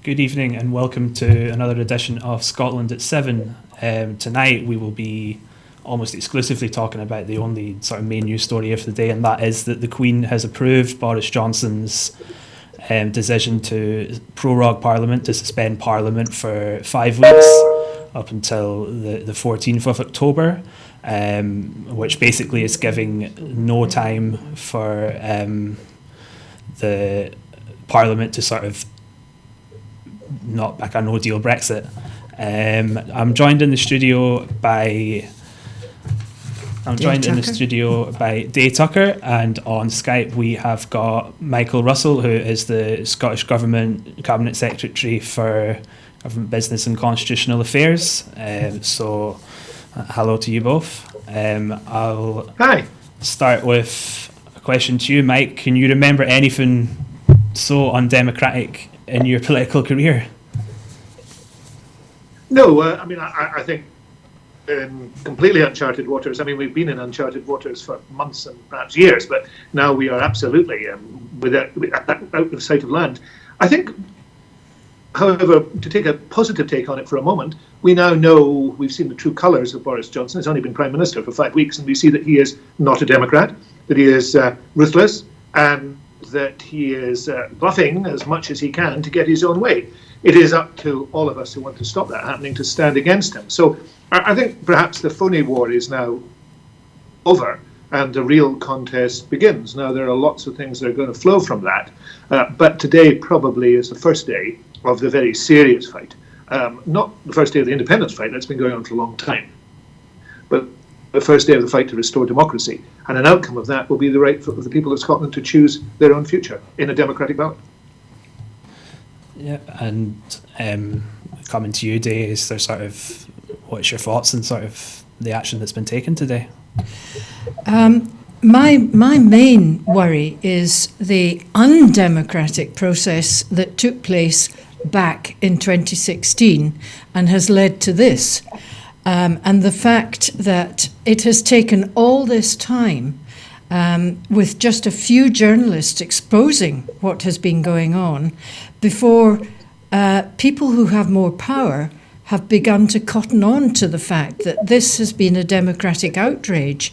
Good evening and welcome to another edition of Scotland at 7. Tonight we will be almost exclusively talking about the only sort of main news story of the day, and that is that the Queen has approved Boris Johnson's decision to prorogue Parliament, to suspend Parliament for 5 weeks up until the 14th of October, which basically is giving no time for the Parliament to sort of not back a no-deal Brexit. I'm joined in the studio by Day Tucker, and on Skype we have got Michael Russell, who is the Scottish Government Cabinet Secretary for Government Business and Constitutional Affairs. So hello to you both. I'll start with a question to you, Mike. Can you remember anything so undemocratic in your political career? No, I think in completely uncharted waters. I mean, we've been in uncharted waters for months and perhaps years, but now we are absolutely out of sight of land. I think, however, to take a positive take on it for a moment, we now know, we've seen the true colours of Boris Johnson. He's only been Prime Minister for 5 weeks, and we see that he is not a Democrat, that he is ruthless, and that he is bluffing as much as he can to get his own way. It is up to all of us who want to stop that happening to stand against him. So I think perhaps the phony war is now over and the real contest begins. Now, there are lots of things that are going to flow from that, but today probably is the first day of the very serious fight. Not the first day of the independence fight, that's been going on for a long time, but the first day of the fight to restore democracy. And an outcome of that will be the right for the people of Scotland to choose their own future in a democratic ballot. Yeah, and coming to you, Day, is there sort of, what's your thoughts on sort of the action that's been taken today? My main worry is the undemocratic process that took place back in 2016 and has led to this. And the fact that it has taken all this time with just a few journalists exposing what has been going on before people who have more power have begun to cotton on to the fact that this has been a democratic outrage.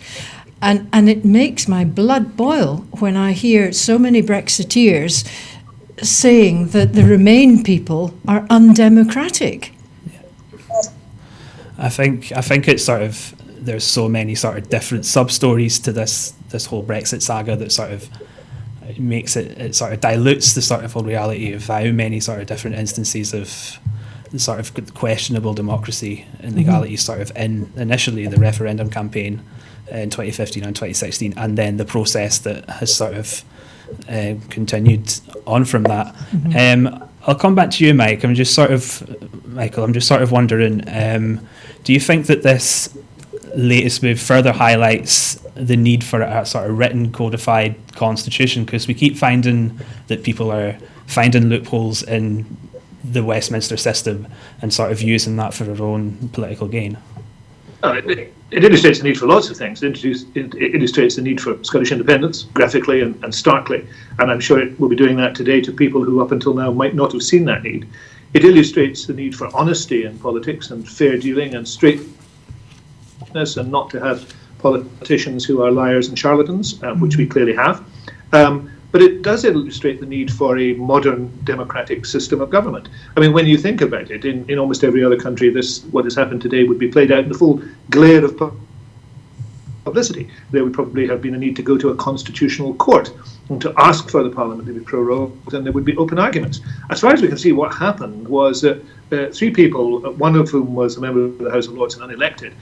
And it makes my blood boil when I hear so many Brexiteers saying that the Remain people are undemocratic. I think it's sort of, there's so many sort of different sub-stories to this whole Brexit saga that sort of makes it sort of dilutes the sort of whole reality of how many sort of different instances of the sort of questionable democracy and legality sort of in initially the referendum campaign in 2015 and 2016, and then the process that has sort of continued on from that. I'll come back to you, Mike. I'm just sort of wondering, do you think that this latest move further highlights the need for a sort of written codified constitution? Because we keep finding that people are finding loopholes in the Westminster system and sort of using that for their own political gain. It illustrates the need for lots of things. It illustrates the need for Scottish independence, graphically and starkly, and I'm sure it will be doing that today to people who up until now might not have seen that need. It illustrates the need for honesty in politics and fair dealing and straightness, and not to have politicians who are liars and charlatans, which we clearly have. But it does illustrate the need for a modern democratic system of government. I mean, when you think about it, in almost every other country, what has happened today would be played out in the full glare of publicity. There would probably have been a need to go to a constitutional court and to ask for the Parliament to be prorogued, and there would be open arguments. As far as we can see, what happened was that 3 people, one of whom was a member of the House of Lords and unelected,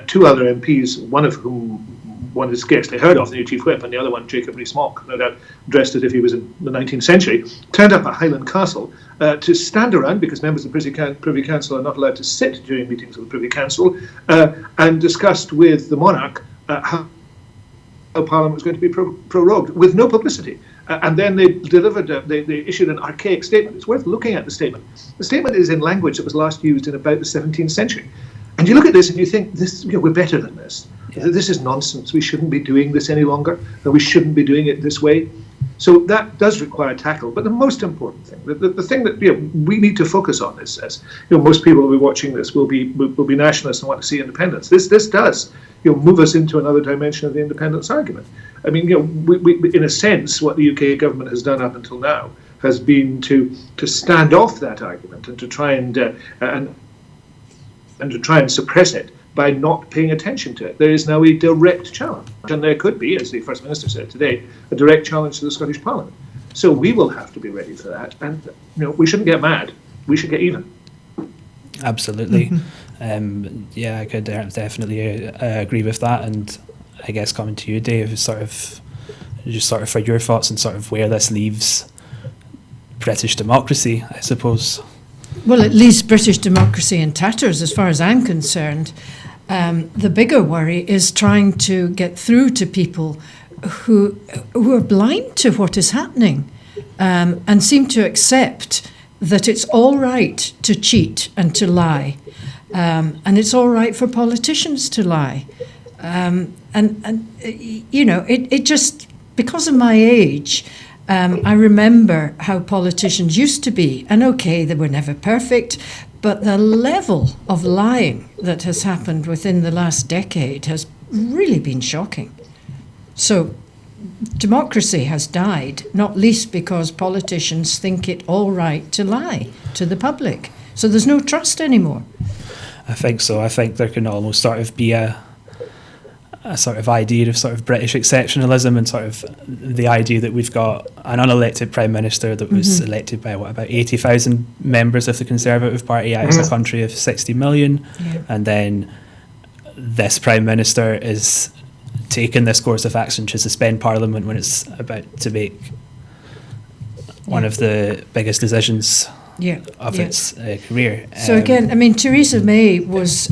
2 other MPs, one is scarcely heard of, the new Chief Whip, and the other one, Jacob Rees-Mogg, no doubt dressed as if he was in the 19th century, turned up at Highland Castle to stand around, because members of the Privy Council are not allowed to sit during meetings of the Privy Council, and discussed with the monarch how Parliament was going to be prorogued with no publicity. And then they issued an archaic statement. It's worth looking at the statement. The statement is in language that was last used in about the 17th century. And you look at this and you think, we're better than this. Yeah. This is nonsense. We shouldn't be doing this any longer. We shouldn't be doing it this way. So that does require tackle. But the most important thing, the thing that we need to focus on is, as most people who will be watching this will be nationalists and want to see independence. This does move us into another dimension of the independence argument. I mean, we, in a sense, what the UK government has done up until now has been to stand off that argument and to try and to try and suppress it by not paying attention to it. There is now a direct challenge, and there could be, as the First Minister said today, a direct challenge to the Scottish Parliament. So we will have to be ready for that, and we shouldn't get mad. We should get even. Absolutely. Yeah, I could definitely agree with that. And I guess coming to you, Dave, just for your thoughts on sort of where this leaves British democracy, I suppose. Well, it leaves British democracy in tatters, as far as I'm concerned. The bigger worry is trying to get through to people who are blind to what is happening and seem to accept that it's all right to cheat and to lie, and it's all right for politicians to lie. It just, because of my age, I remember how politicians used to be, and okay, they were never perfect, but the level of lying that has happened within the last decade has really been shocking. So democracy has died, not least because politicians think it all right to lie to the public. So there's no trust anymore. I think so. I think there can almost sort of be a sort of idea of sort of British exceptionalism, and sort of the idea that we've got an unelected Prime Minister that was elected by about 80,000 members of the Conservative Party out of a country of 60 million. Yeah. And then this Prime Minister is taking this course of action to suspend Parliament when it's about to make one of the biggest decisions of its career. So again, I mean, Theresa May was...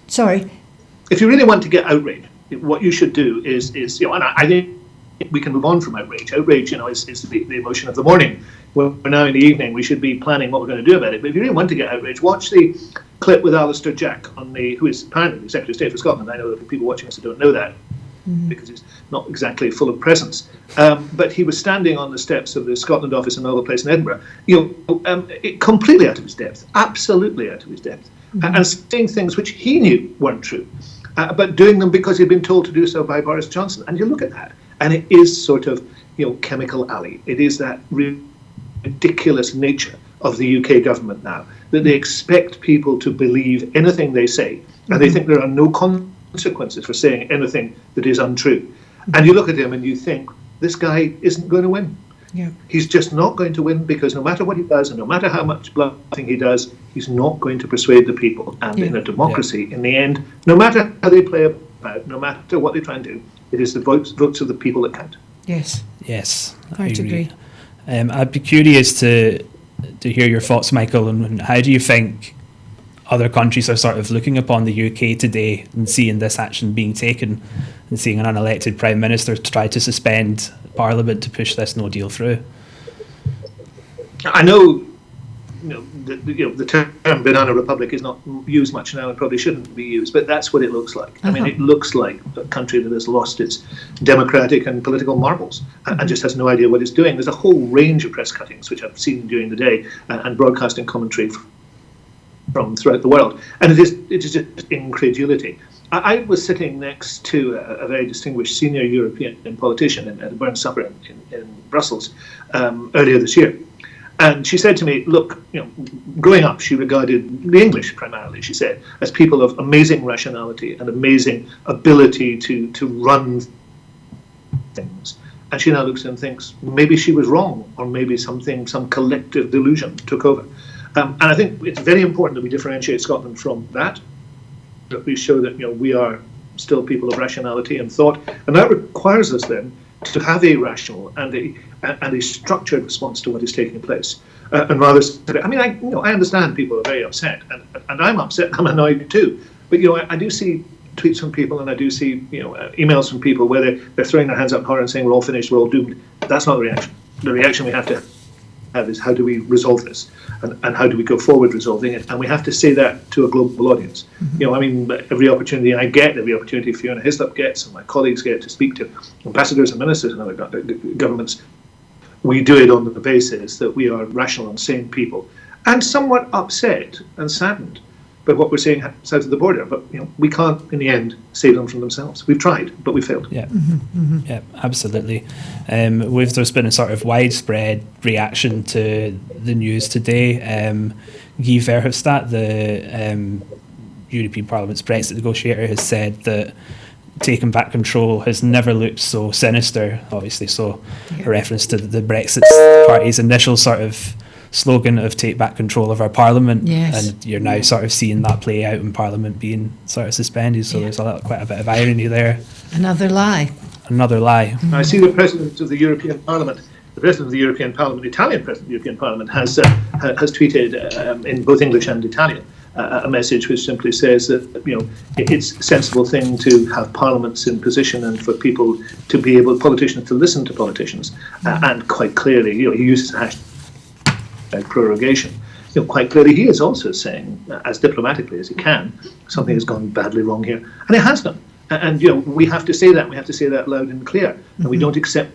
Sorry. If you really want to get outrage, what you should do is and I think we can move on from outrage. Outrage, is the emotion of the morning. We're now in the evening. We should be planning what we're going to do about it. But if you really want to get outrage, watch the clip with Alistair Jack, who is apparently the Secretary of State for Scotland. I know there are people watching us who don't know that, because he's not exactly full of presence. But he was standing on the steps of the Scotland office in Melville Place in Edinburgh, completely out of his depth, absolutely out of his depth, and saying things which he knew weren't true. But doing them because he'd been told to do so by Boris Johnson. And you look at that, and it is sort of, chemical alley. It is that ridiculous nature of the UK government now, that they expect people to believe anything they say, and they think there are no consequences for saying anything that is untrue. And you look at him and you think, this guy isn't going to win. Yeah. He's just not going to win, because no matter what he does and no matter how much bluffing he does, he's not going to persuade the people. And in a democracy, in the end, no matter how they play about, no matter what they try and do, it is the votes of the people that count. Yes. Yes. Quite agree. I'd be curious to hear your thoughts, Michael, and how do you think other countries are sort of looking upon the UK today and seeing this action being taken and seeing an unelected Prime Minister try to suspend Parliament to push this no deal through? I know, the term banana republic is not used much now and probably shouldn't be used, but that's what it looks like. I mean, it looks like a country that has lost its democratic and political marbles and just has no idea what it's doing. There's a whole range of press cuttings which I've seen during the day and broadcasting commentary from throughout the world, and it is just incredulity. I was sitting next to a very distinguished senior European politician at a Burns supper in Brussels earlier this year. And she said to me, look, growing up, she regarded the English primarily, she said, as people of amazing rationality and amazing ability to run things. And she now looks and thinks maybe she was wrong, or maybe some collective delusion took over. And I think it's very important that we differentiate Scotland from that we show that we are still people of rationality and thought, and that requires us then to have a rational and a structured response to what is taking place. And rather, I mean, I understand people are very upset, and I'm upset, I'm annoyed too. But I do see tweets from people, and I do see emails from people where they're throwing their hands up in horror and saying we're all finished, we're all doomed. That's not the reaction. The reaction we have to have is how do we resolve this, and how do we go forward resolving it, and we have to say that to a global audience. I mean, every opportunity I get, every opportunity Fiona Hislop gets and my colleagues get to speak to ambassadors and ministers and other governments, we do it on the basis that we are rational and sane people, and somewhat upset and saddened by what we're seeing south of the border. But we can't, in the end, save them from themselves. We've tried, but we failed. Yeah, yeah, absolutely. There's been a sort of widespread reaction to the news today. Guy Verhofstadt, the European Parliament's Brexit negotiator, has said that taking back control has never looked so sinister, obviously, so a reference to the Brexit Party's initial sort of slogan of take back control of our parliament, and you're now sort of seeing that play out in Parliament being sort of suspended, so there's quite a bit of irony there. Another lie. I see the President of the European Parliament, the Italian President of the European Parliament has tweeted in both English and Italian a message which simply says that it's a sensible thing to have parliaments in position and for people to be able, politicians to listen to politicians, and quite clearly, he uses the hashtag prorogation. Quite clearly, he is also saying, as diplomatically as he can, something has gone badly wrong here, and it has done. And we have to say that. We have to say that loud and clear, and we don't accept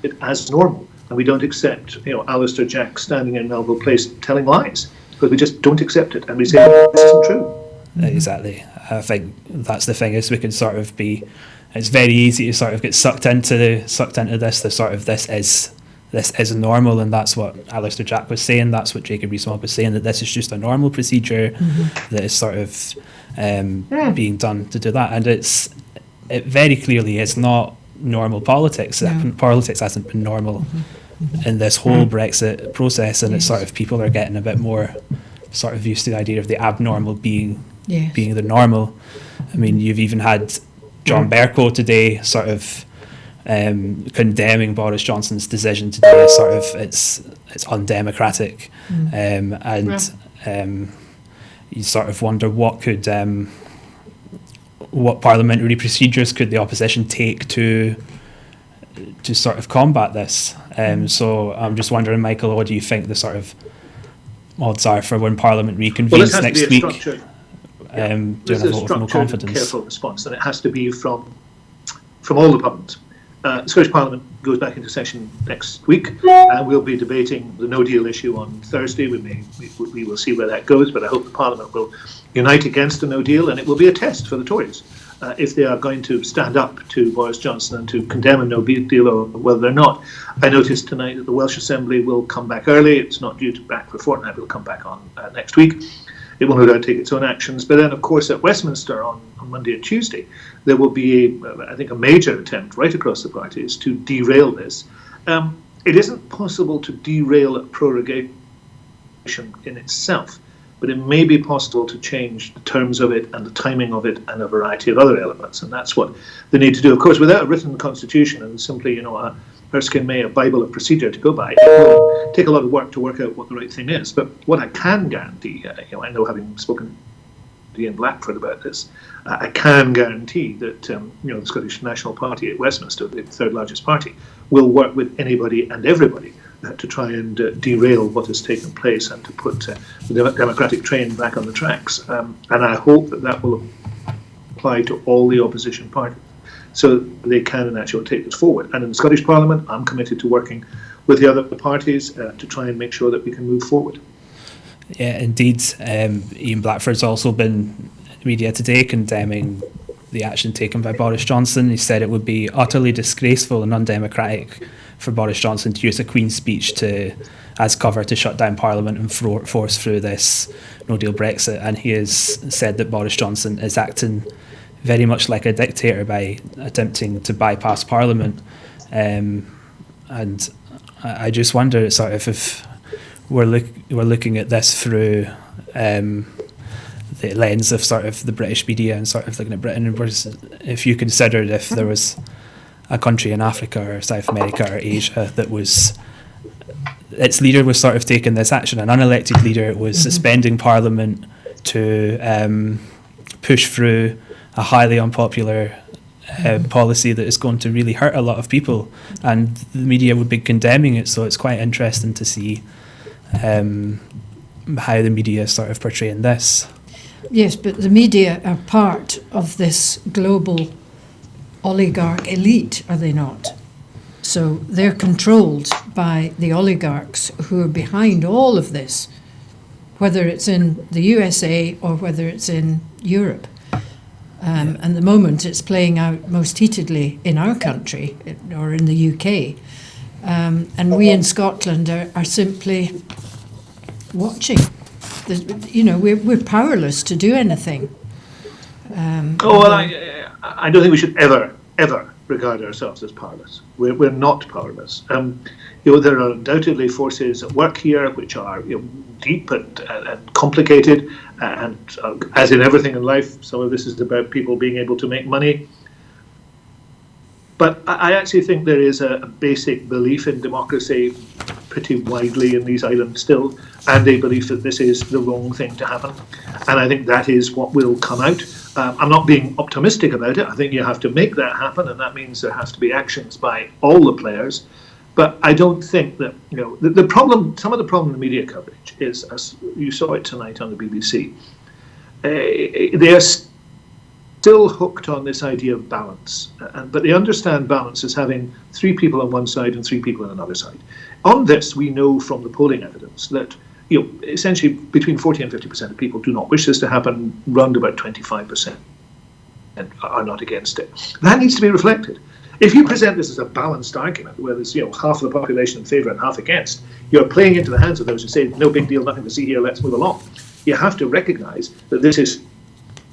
it as normal, and we don't accept Alistair Jack standing in Melville Place telling lies, because we just don't accept it, and we say this isn't true. Exactly. I think that's the thing, is we can sort of be. It's very easy to sort of get sucked into this. The sort of this is normal, and that's what Alistair Jack was saying. That's what Jacob Rees-Mogg was saying. That this is just a normal procedure that is sort of being done to do that, and it very clearly is not normal politics. Politics hasn't been normal in this whole Brexit process, and it's sort of people are getting a bit more sort of used to the idea of the abnormal being the normal. I mean, you've even had John Bercow today sort of condemning Boris Johnson's decision today as sort of it's undemocratic, and you sort of wonder what parliamentary procedures could the opposition take to sort of combat this. So I'm just wondering, Michael, what do you think the sort of odds are for when Parliament reconvenes next week? This is a structured, careful response, and it has to be from all the parliaments. The Scottish Parliament goes back into session next week, and we'll be debating the no deal issue on Thursday. We will see where that goes, but I hope the Parliament will unite against a no deal, and it will be a test for the Tories if they are going to stand up to Boris Johnson and to condemn a no deal, or whether they're not. I noticed tonight that the Welsh Assembly will come back early. It's not due to back for a fortnight. It will come back on next week. It will no doubt take its own actions. But then, of course, at Westminster on Monday and Tuesday, there will be, I think, a major attempt right across the parties to derail this. It isn't possible to derail a prorogation in itself, but it may be possible to change the terms of it and the timing of it and a variety of other elements. And that's what they need to do. Of course, without a written constitution and simply, a Erskine May, a Bible of procedure to go by, it will take a lot of work to work out what the right thing is. But what I can guarantee, I know, having spoken to Ian Blackford about this, I can guarantee that the Scottish National Party at Westminster, the third largest party, will work with anybody and everybody to try and derail what has taken place and to put the democratic train back on the tracks. And I hope that will apply to all the opposition parties, so they can and actually take this forward. And in the Scottish Parliament, I'm committed to working with the other parties to try and make sure that we can move forward. Yeah, indeed. Ian Blackford's also been in the media today condemning the action taken by Boris Johnson. He said it would be utterly disgraceful and undemocratic for Boris Johnson to use a Queen's speech as cover to shut down Parliament and force through this no-deal Brexit. And he has said that Boris Johnson is acting very much like a dictator by attempting to bypass Parliament. And I just wonder sort of if we're looking at this through the lens of sort of the British media and sort of looking at Britain, and if you considered if there was a country in Africa or South America or Asia that its leader was sort of taking this action, an unelected leader was suspending Parliament to push through a highly unpopular policy that is going to really hurt a lot of people, and the media would be condemning it. So it's quite interesting to see how the media is sort of portraying this. Yes, but the media are part of this global oligarch elite, are they not? So they're controlled by the oligarchs who are behind all of this, whether it's in the USA or whether it's in Europe. And at the moment it's playing out most heatedly in our country or in the UK. And we in Scotland are simply watching. We're powerless to do anything. I don't think we should ever regard ourselves as powerless. We're not powerless. There are undoubtedly forces at work here which are deep and complicated, and as in everything in life, some of this is about people being able to make money. But I actually think there is a basic belief in democracy pretty widely in these islands still, and a belief that this is the wrong thing to happen. And I think that is what will come out. I'm not being optimistic about it. I think you have to make that happen, and that means there has to be actions by all the players. But I don't think that, the problem, some of the problem in the media coverage is, as you saw it tonight on the BBC, they are still hooked on this idea of balance. But they understand balance as having 3 people on one side and 3 people on another side. On this, we know from the polling evidence that essentially between 40 and 50% of people do not wish this to happen, round about 25% are not against it. That needs to be reflected. If you present this as a balanced argument, where there's half of the population in favour and half against, you're playing into the hands of those who say, no big deal, nothing to see here, let's move along. You have to recognise that this is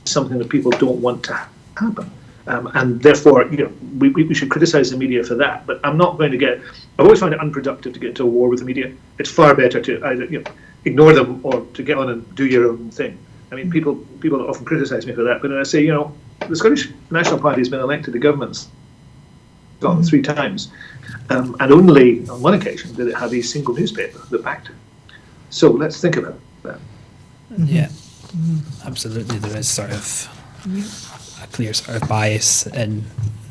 something that people don't want to happen. And therefore, we should criticise the media for that. But I'm not going to I've always found it unproductive to get into a war with the media. It's far better to either ignore them or to get on and do your own thing. I mean, people often criticise me for that, but then I say, the Scottish National Party has been elected to governments 3 times, and only on one occasion did it have a single newspaper that backed it. So let's think about that. Yeah, absolutely. There is sort of a clear sort of bias in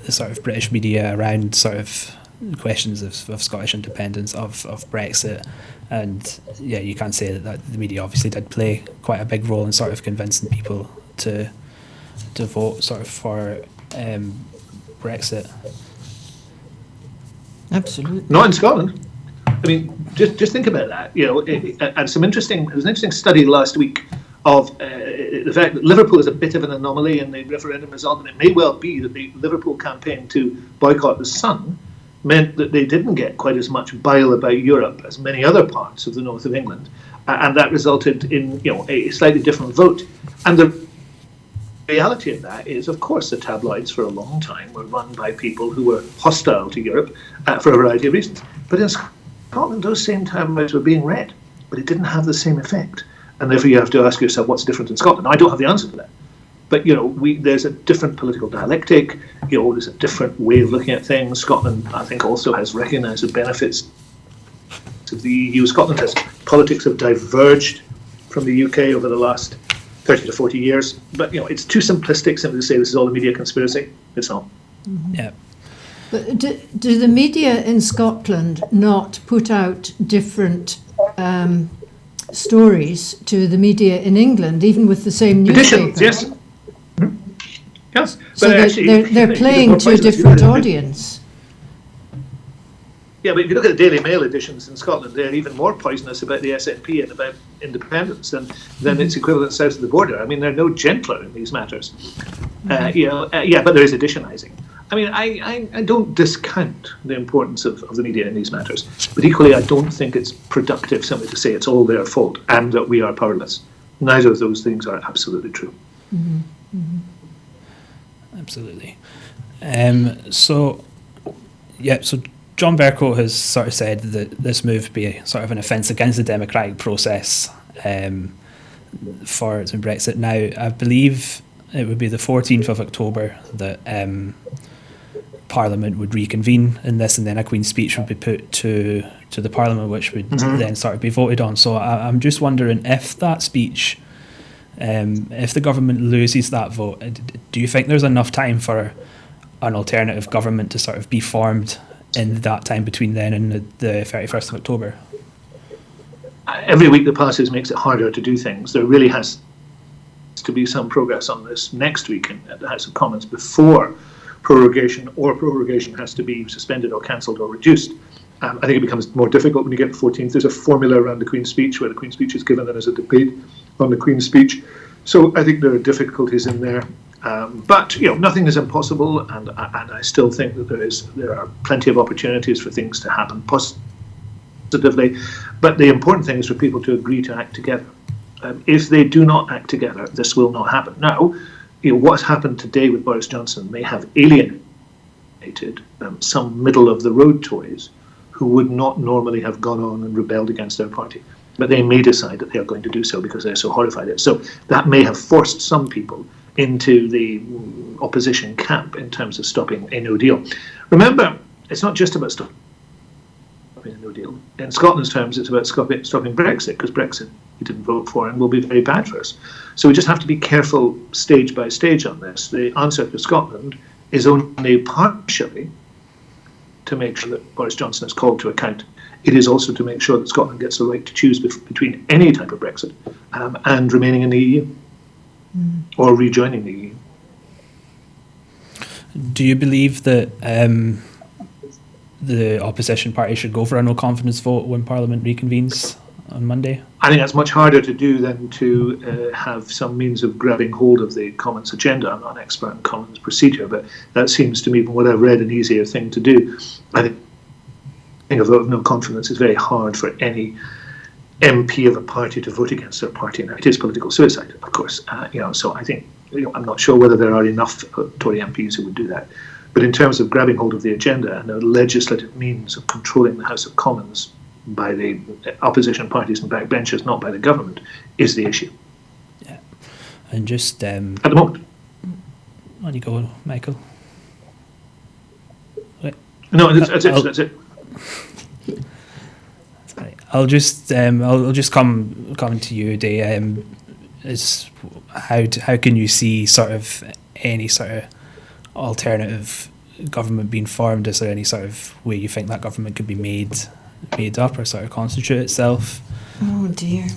the sort of British media around sort of questions of Scottish independence, of Brexit, and you can't say that the media obviously did play quite a big role in sort of convincing people to vote sort of for Brexit. Absolutely. Not in Scotland. I mean, just think about that. And there was an interesting study last week of the fact that Liverpool is a bit of an anomaly in the referendum result, and it may well be that the Liverpool campaign to boycott the Sun meant that they didn't get quite as much bile about Europe as many other parts of the north of England, and that resulted in a slightly different vote. And the reality of that is, of course, the tabloids for a long time were run by people who were hostile to Europe for a variety of reasons. But in Scotland, those same tabloids were being read, but it didn't have the same effect. And therefore, you have to ask yourself, what's different in Scotland? Now, I don't have the answer to that. But, there's a different political dialectic, there's a different way of looking at things. Scotland, I think, also has recognised the benefits of the EU. Scotland has politics have diverged from the UK over the last 30 to 40 years. But, it's too simplistic simply to say this is all a media conspiracy. It's not. Mm-hmm. Yeah. But do the media in Scotland not put out different stories to the media in England, even with the same newspaper? Editions, yes. Mm-hmm. Yes. So they're playing to a different audience. Yeah, but if you look at the Daily Mail editions in Scotland, they're even more poisonous about the SNP and about independence than its equivalent south of the border. I mean, they're no gentler in these matters. But there is editionising. I mean, I don't discount the importance of the media in these matters, but equally I don't think it's productive simply to say it's all their fault and that we are powerless. Neither of those things are absolutely true. Mm-hmm. Mm-hmm. Absolutely. So John Bercow has sort of said that this move would be sort of an offence against the democratic process for Brexit. Now, I believe it would be the 14th of October that Parliament would reconvene in this, and then a Queen's speech would be put to the Parliament, which would then sort of be voted on. So I'm just wondering if that speech, if the government loses that vote, do you think there's enough time for an alternative government to sort of be formed in that time between then and the 31st of October? Every week that passes makes it harder to do things. There really has to be some progress on this next week at the House of Commons before prorogation has to be suspended or cancelled or reduced. I think it becomes more difficult when you get to the 14th. There's a formula around the Queen's Speech where the Queen's Speech is given and there's a debate on the Queen's Speech. So I think there are difficulties in there. But nothing is impossible, and I still think that there are plenty of opportunities for things to happen positively. But the important thing is for people to agree to act together. If they do not act together, this will not happen. Now, what's happened today with Boris Johnson may have alienated some middle-of-the-road Tories who would not normally have gone on and rebelled against their party. But they may decide that they are going to do so because they're so horrified at it. So that may have forced some people into the opposition camp in terms of stopping a no deal. Remember, it's not just about stopping a no deal. In Scotland's terms, it's about stopping Brexit, because Brexit we didn't vote for and will be very bad for us. So we just have to be careful stage by stage on this. The answer for Scotland is only partially to make sure that Boris Johnson is called to account. It is also to make sure that Scotland gets the right to choose between any type of Brexit and remaining in the EU or rejoining the EU. Do you believe that the opposition party should go for a no confidence vote when Parliament reconvenes on Monday? I think that's much harder to do than to have some means of grabbing hold of the Commons agenda. I'm not an expert in Commons procedure, but that seems to me, from what I've read, an easier thing to do. I think a vote of no confidence is very hard for any MP of a party to vote against their party, and it is political suicide, of course. So I think I'm not sure whether there are enough Tory MPs who would do that. But in terms of grabbing hold of the agenda and the legislative means of controlling the House of Commons by the opposition parties and backbenchers, not by the government, is the issue. Yeah, and just at the moment. On you go, Michael. Wait. No, that's it. I'll just come to you, Day. Is how can you see sort of any sort of alternative government being formed? Is there any sort of way you think that government could be made up or sort of constitute itself? Oh dear,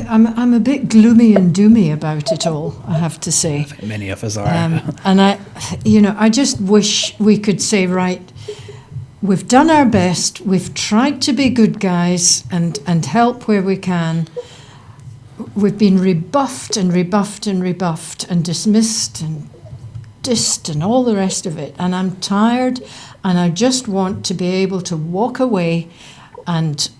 I'm a bit gloomy and doomy about it all, I have to say. I think many of us are. And I just wish we could say, right, we've done our best, we've tried to be good guys and help where we can. We've been rebuffed and rebuffed and rebuffed and dismissed and dissed and all the rest of it. And I'm tired, and I just want to be able to walk away and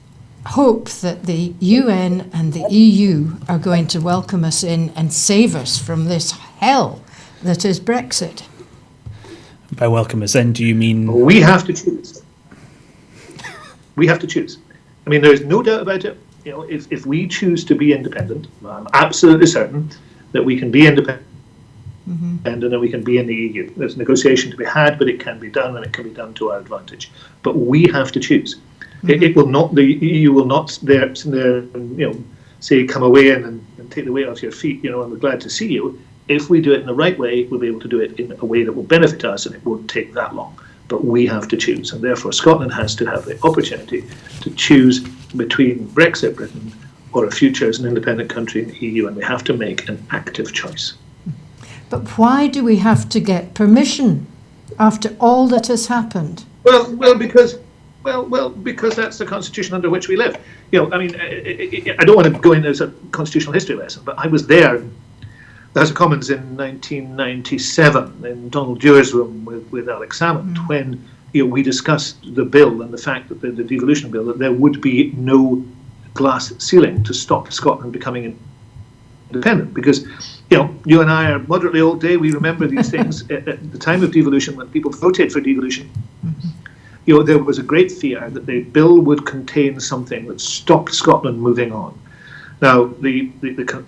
hope that the UN and the EU are going to welcome us in and save us from this hell that is Brexit. By welcome us in, do you mean... We have to choose. We have to choose. I mean, there's no doubt about it. If we choose to be independent, I'm absolutely certain that we can be independent and then we can be in the EU. There's negotiation to be had, but it can be done, and it can be done to our advantage. But we have to choose. It will not. The EU will not say come away and take the weight off your feet. And we're glad to see you. If we do it in the right way, we'll be able to do it in a way that will benefit us, and it won't take that long. But we have to choose, and therefore Scotland has to have the opportunity to choose between Brexit Britain or a future as an independent country in the EU, and we have to make an active choice. But why do we have to get permission after all that has happened? Well, because that's the constitution under which we live. I don't want to go into as a constitutional history lesson, but I was there in the House of Commons in 1997 in Donald Dewar's room with Alex Salmond when we discussed the bill and the fact that the devolution bill, that there would be no glass ceiling to stop Scotland becoming independent, because you and I are moderately old, Day. We remember these things. At the time of devolution, when people voted for devolution, there was a great fear that the bill would contain something that stopped Scotland moving on. Now, the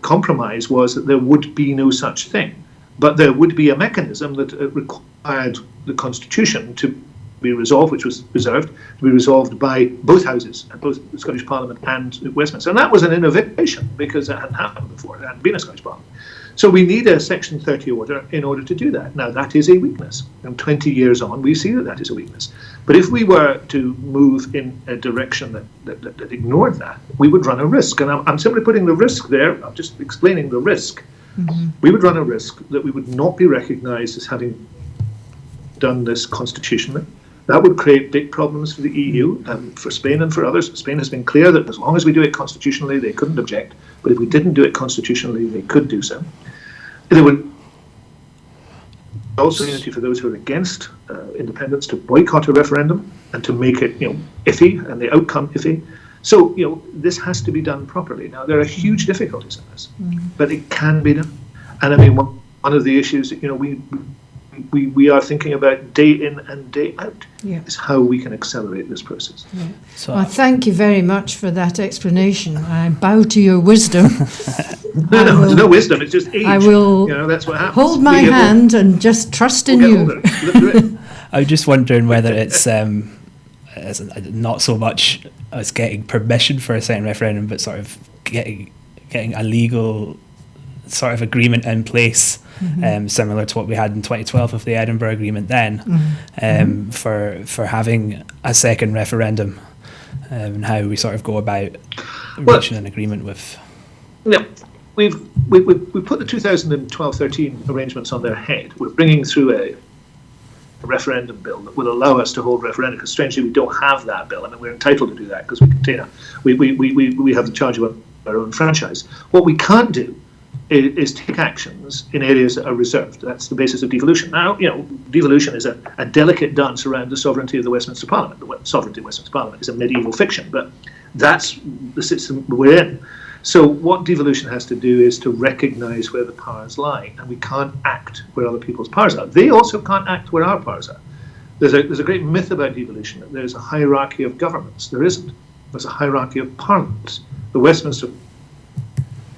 compromise was that there would be no such thing, but there would be a mechanism that required the Constitution to be resolved, which was reserved, to be resolved by both houses, both the Scottish Parliament and Westminster. And that was an innovation, because that hadn't happened before. There hadn't been a Scottish Parliament. So we need a Section 30 order in order to do that. Now, that is a weakness. And 20 years on, we see that that is a weakness. But if we were to move in a direction that ignored that, we would run a risk. And I'm simply putting the risk there. I'm just explaining the risk. Mm-hmm. We would run a risk that we would not be recognised as having done this constitutionally. That would create big problems for the EU and for Spain and for others. Spain has been clear that as long as we do it constitutionally, they couldn't object. But if we didn't do it constitutionally, they could do so. There would also be an opportunity for those who are against independence to boycott a referendum and to make it, iffy and the outcome iffy. So, this has to be done properly. Now, there are huge difficulties in this, but it can be done. And I mean, one of the issues that, we are thinking about day in and day out is how we can accelerate this process. Yeah. So, well, thank you very much for that explanation. I bow to your wisdom. There's no wisdom, it's just age. I will that's what happens. Hold my hand and just trust in you. I was just wondering whether it's not so much as getting permission for a second referendum, but sort of getting a legal sort of agreement in place, similar to what we had in 2012 with the Edinburgh Agreement then, for having a second referendum, and how we sort of go about reaching an agreement with. Yeah, we put the 2012-13 arrangements on their head. We're bringing through a referendum bill that will allow us to hold referendum, because strangely we don't have that bill. I mean, we're entitled to do that because we have the charge of our own franchise. What we can't do is take actions in areas that are reserved. That's the basis of devolution. Now, devolution is a delicate dance around the sovereignty of the Westminster Parliament. The sovereignty of Westminster Parliament is a medieval fiction, but that's the system we're in. So what devolution has to do is to recognise where the powers lie, and we can't act where other people's powers are. They also can't act where our powers are. There's a great myth about devolution, that there's a hierarchy of governments. There isn't. There's a hierarchy of parliaments. The Westminster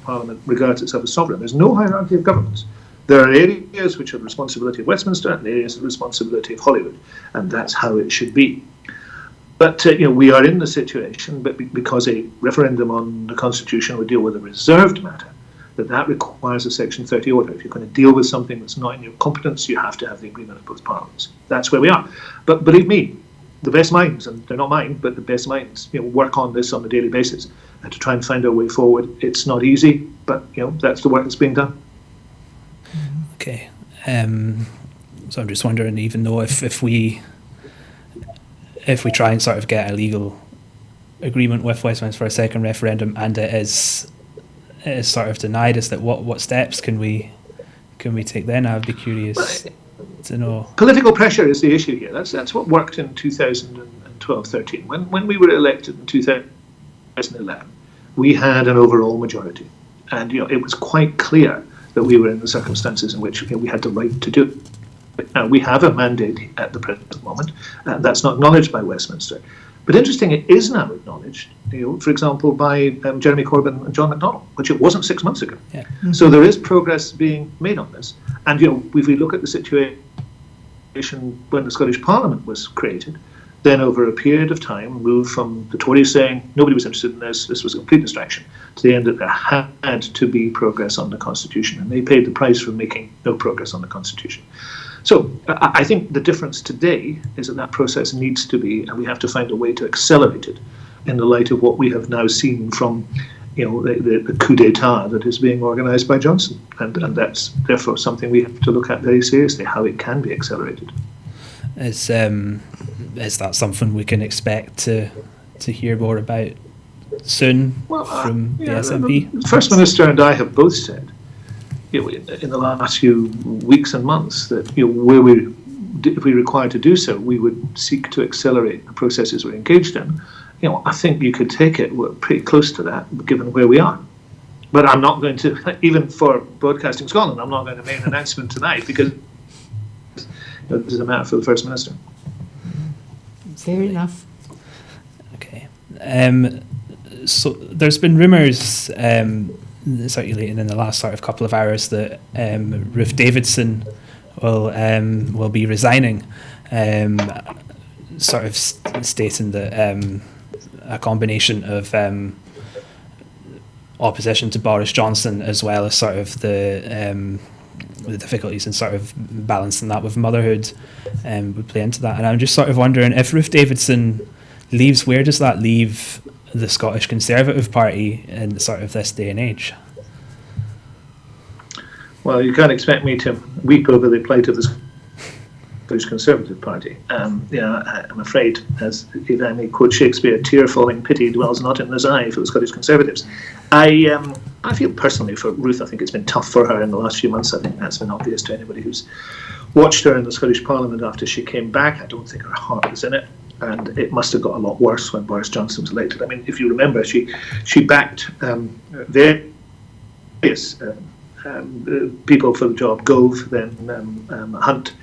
Parliament regards itself as sovereign. There's no hierarchy of governments. There are areas which are the responsibility of Westminster and areas of the responsibility of Holyrood, and that's how it should be. But we are in the situation, but because a referendum on the Constitution would deal with a reserved matter, that requires a Section 30 order. If you're going to deal with something that's not in your competence, you have to have the agreement of both parliaments. That's where we are. But believe me, the best minds, and they're not mine, but the best minds, work on this on a daily basis and to try and find our way forward. It's not easy, but that's the work that's being done. Okay, so I'm just wondering, even though if we try and sort of get a legal agreement with Westminster for a second referendum, and it is sort of denied us, that what steps can we take then? I'd be curious to know. Political pressure is the issue here. That's what worked in 2012-13. When we were elected in 2011, we had an overall majority, and it was quite clear that we were in the circumstances in which we had the right to do it. We have a mandate at the present moment, and that's not acknowledged by Westminster. But interesting, it is now acknowledged, for example, by Jeremy Corbyn and John McDonnell, which it wasn't 6 months ago. Yeah. Mm-hmm. So there is progress being made on this. And if we look at the situation when the Scottish Parliament was created, then over a period of time moved from the Tories saying nobody was interested in this was a complete distraction, to the end that there had to be progress on the Constitution, and they paid the price for making no progress on the Constitution. So I think the difference today is that process needs to be, and we have to find a way to accelerate it in the light of what we have now seen from the coup d'etat that is being organised by Johnson, and that's therefore something we have to look at very seriously, how it can be accelerated. Is that something we can expect to hear more about soon from the SNP? The First Minister and I have both said in the last few weeks and months that if we're required to do so, we would seek to accelerate the processes we're engaged in. I think you could take it, we're pretty close to that given where we are. But I'm not going to, even for Broadcasting Scotland, I'm not going to make an announcement tonight, because this is a matter for the First Minister. Fair enough. Okay. So there's been rumours circulating in the last sort of couple of hours that Ruth Davidson will be resigning, sort of stating that a combination of opposition to Boris Johnson, as well as sort of the difficulties in sort of balancing that with motherhood, would play into that. And I'm just sort of wondering, if Ruth Davidson leaves, where does that leave the Scottish Conservative Party in sort of this day and age? Well, you can't expect me to weep over the plight of the Scottish Conservative Party. I'm afraid, as if I may quote Shakespeare, "Tear falling pity dwells not in his eye" for the Scottish Conservatives. I feel personally for Ruth, I think it's been tough for her in the last few months. I think that's been obvious to anybody who's watched her in the Scottish Parliament after she came back. I don't think her heart was in it, and it must have got a lot worse when Boris Johnson was elected. I mean, if you remember, she backed various people for the job, Gove, then Hunt,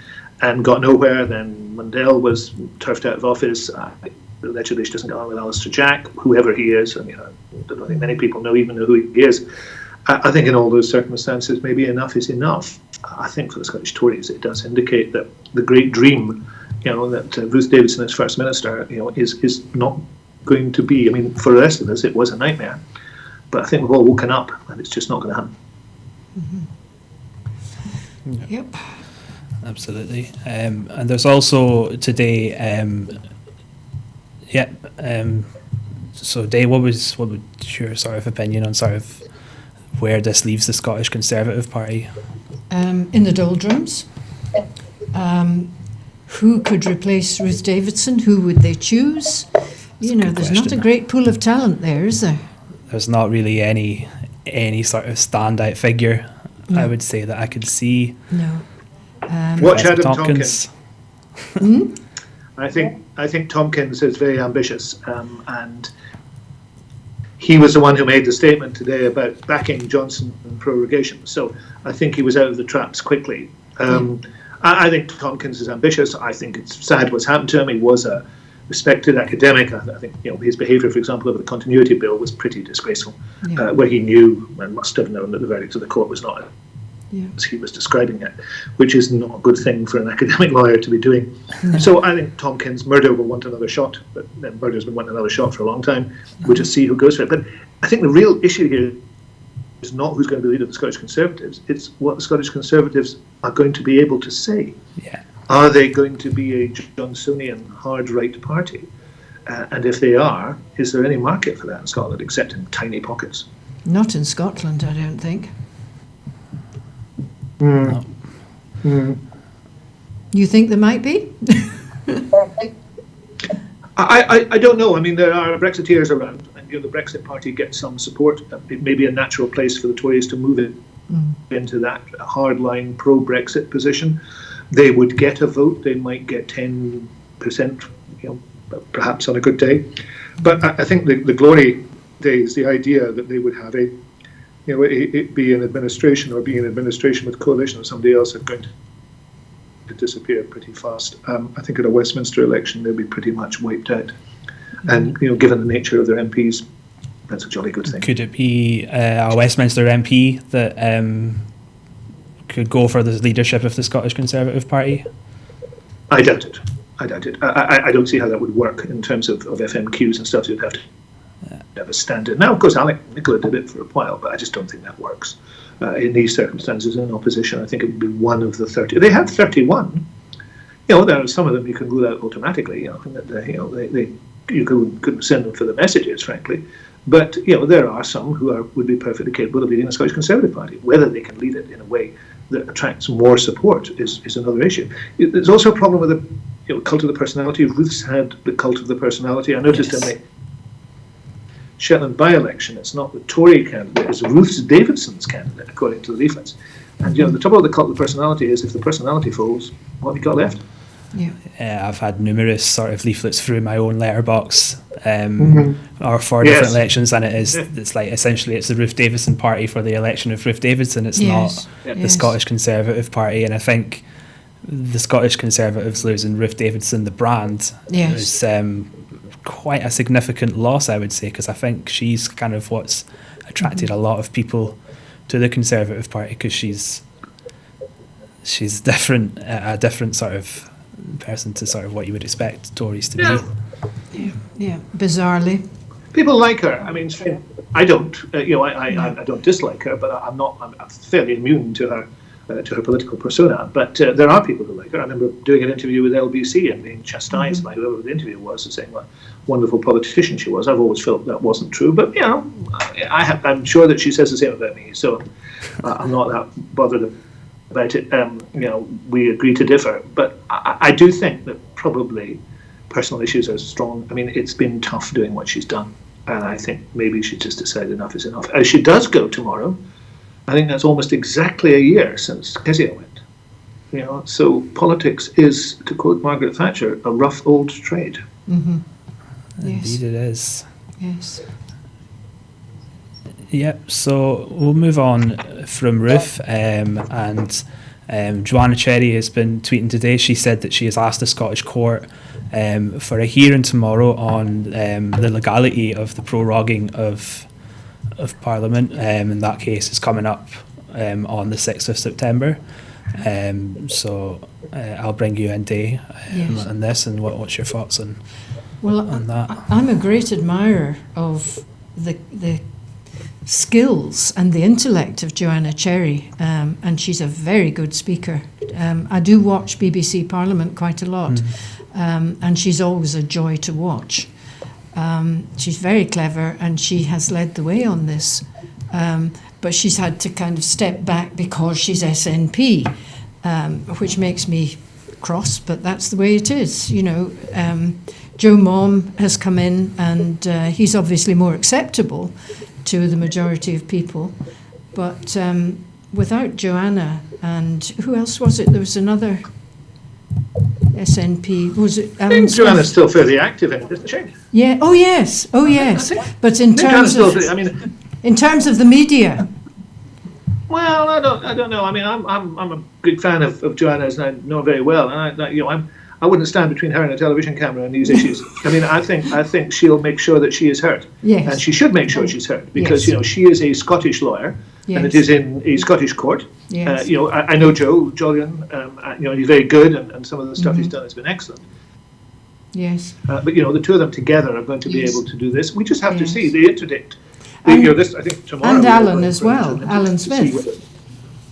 and got nowhere. Then Mundell was turfed out of office. Allegedly, she doesn't get on with Alistair Jack, whoever he is. I mean, I don't think many people even know who he is. I think in all those circumstances, maybe enough is enough. I think for the Scottish Tories, it does indicate that the great dream, that Ruth Davidson as First Minister, is not going to be. I mean, for the rest of us, it was a nightmare. But I think we've all woken up, and it's just not going to happen. Mm-hmm. Yep. Absolutely. And there's also today, so Dave, what would your sort of opinion on sort of where this leaves the Scottish Conservative Party? In the doldrums. Who could replace Ruth Davidson? Who would they choose? There's not a great pool of talent there, is there? There's not really any sort of standout figure, I would say, that I could see. No. Watch Adam Tompkins. I think Tompkins is very ambitious, and he was the one who made the statement today about backing Johnson and prorogation. So I think he was out of the traps quickly. I think Tompkins is ambitious. I think it's sad what's happened to him. He was a respected academic. I think his behaviour, for example, over the continuity bill was pretty disgraceful, where he knew and must have known that the verdict of the court was not as he was describing it, which is not a good thing for an academic lawyer to be doing. No. So I think Tompkins, Murdo will want another shot, but Murdo's been wanting another shot for a long time. We'll just see who goes for it. But I think the real issue here is not who's going to be the leader of the Scottish Conservatives, it's what the Scottish Conservatives are going to be able to say. Yeah. Are they going to be a Johnsonian hard right party? And if they are, is there any market for that in Scotland, except in tiny pockets? Not in Scotland, I don't think. No. You think there might be? I don't know. I mean, there are Brexiteers around, and the Brexit Party gets some support. It may be a natural place for the Tories to move it into that hardline pro-Brexit position. They would get a vote. They might get 10%, perhaps on a good day. But I think the glory days, the idea that they would have it be an administration or be an administration with coalition or somebody else are going to disappear pretty fast. I think at a Westminster election they'll be pretty much wiped out. And given the nature of their MPs, that's a jolly good thing. Could it be a Westminster MP that could go for the leadership of the Scottish Conservative Party? I doubt it. I don't see how that would work in terms of FMQs and stuff. You'd have to have a stand-in. Now, of course, Alec Nicola did it for a while, but I just don't think that works. In these circumstances, in opposition, I think it would be one of the 30. They have 31. There are some of them you can rule out automatically. You couldn't send them for the messages, frankly. But there are some who would be perfectly capable of leading the Scottish Conservative Party. Whether they can lead it in a way that attracts more support is another issue. There's also a problem with the cult of the personality. Ruth's had the cult of the personality. I noticed in the Shetland by-election, it's not the Tory candidate, it's Ruth Davidson's candidate, according to the leaflets. And the trouble with the cult of the personality is if the personality falls, what have you got left? I've had numerous sort of leaflets through my own letterbox or for different elections, and it's like essentially it's the Ruth Davidson party for the election of Ruth Davidson. It's not the Scottish Conservative Party, and I think the Scottish Conservatives losing Ruth Davidson, the brand, is quite a significant loss, I would say, because I think she's kind of what's attracted a lot of people to the Conservative Party, because she's different, a different sort of person to sort of what you would expect Tories to be. Yeah, bizarrely. People like her. I mean, I don't. I don't dislike her, but I'm fairly immune to her political persona. But there are people who like her. I remember doing an interview with LBC and being chastised by whoever the interview was, and saying what a wonderful politician she was. I've always felt that wasn't true, but I'm sure that she says the same about me. So I'm not that bothered about it. We agree to differ, but I do think that probably personal issues are strong. I mean, it's been tough doing what she's done, and I think maybe she just decided enough is enough. As she does go tomorrow, I think that's almost exactly a year since Kezia went. So politics is, to quote Margaret Thatcher, a rough old trade. Mm-hmm. Indeed, it is. Yes. Yep. So we'll move on from Ruth, and Joanna Cherry has been tweeting today. She said that she has asked the Scottish Court for a hearing tomorrow on the legality of the proroguing of Parliament. And that case is coming up on the 6th of September. So I'll bring you in, Day, on this, and what's your thoughts on that? I'm a great admirer of the skills and the intellect of Joanna Cherry, and she's a very good speaker. I do watch BBC Parliament quite a lot, and she's always a joy to watch. She's very clever, and she has led the way on this, but she's had to kind of step back because she's SNP, which makes me cross, but that's the way it is. Joe Mom has come in, and he's obviously more acceptable to the majority of people, but without Joanna, and who else was it? There was another SNP. Was it Alan I think Smith? Joanna's still fairly active in it, isn't she? Yeah. Oh yes. But in terms of the media. Well, I don't know. I mean, I'm a big fan of Joanna's, and I know her very well. And I wouldn't stand between her and a television camera on these issues. I mean, I think she'll make sure that she is heard, Yes. and she should make sure she's heard, because Yes. she is a Scottish lawyer, and it Yes. is in a Scottish court. Yes. I know Joe Jolyon. He's very good, and some of the stuff he's done has been excellent. Yes. But the two of them together are going to be Yes. able to do this. We just have to Yes. see the interdict. And- This, I think, tomorrow. and we're Alan going as for well, interdict Alan to see Smith. whether-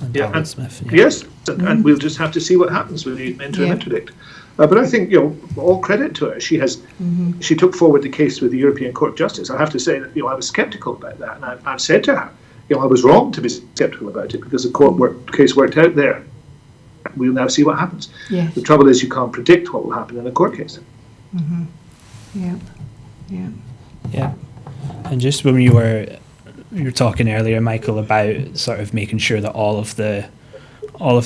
And Yeah, Alan and- Smith. Yes, and we'll just have to see what happens with the interim Yeah. interdict. But I think, all credit to her. She took forward the case with the European Court of Justice. I have to say that, I was sceptical about that, and I've said to her, I was wrong to be sceptical about it, because the case worked out there. We'll now see what happens. Yes. The trouble is, you can't predict what will happen in a court case. Yeah. Yeah. Yeah, and just when you were talking earlier, Michael, about sort of making sure that all of the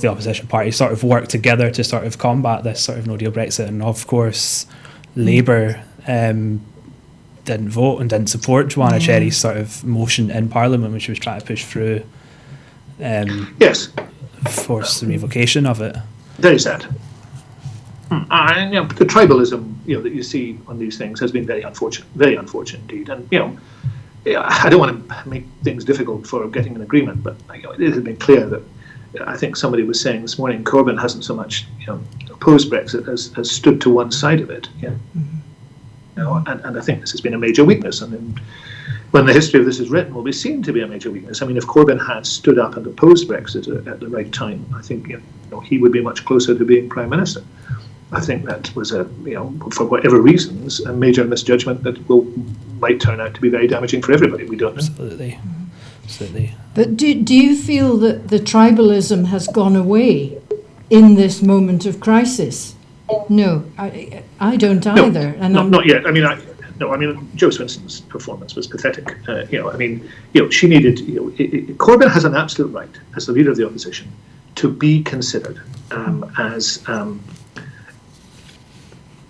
opposition parties sort of work together to sort of combat this sort of no deal Brexit, and of course, Labour didn't vote and didn't support Joanna Cherry's sort of motion in Parliament, which was trying to push through Yes, force the revocation of it. very sad. And the tribalism that you see on these things has been very unfortunate indeed. And I don't want to make things difficult for getting an agreement, but it has been clear that I think somebody was saying this morning, Corbyn hasn't so much opposed Brexit as stood to one side of it. Yeah. And I think this has been a major weakness. And then when the history of this is written, will be seen to be a major weakness. I mean, if Corbyn had stood up and opposed Brexit at the right time, I think he would be much closer to being Prime Minister. I think that was for whatever reasons, a major misjudgment that might turn out to be very damaging for everybody. We don't know. Absolutely. But do you feel that the tribalism has gone away in this moment of crisis? No, I don't either. No, not yet. I mean, Jo Swinson's performance was pathetic. She needed. Corbyn has an absolute right, as the leader of the opposition, to be considered as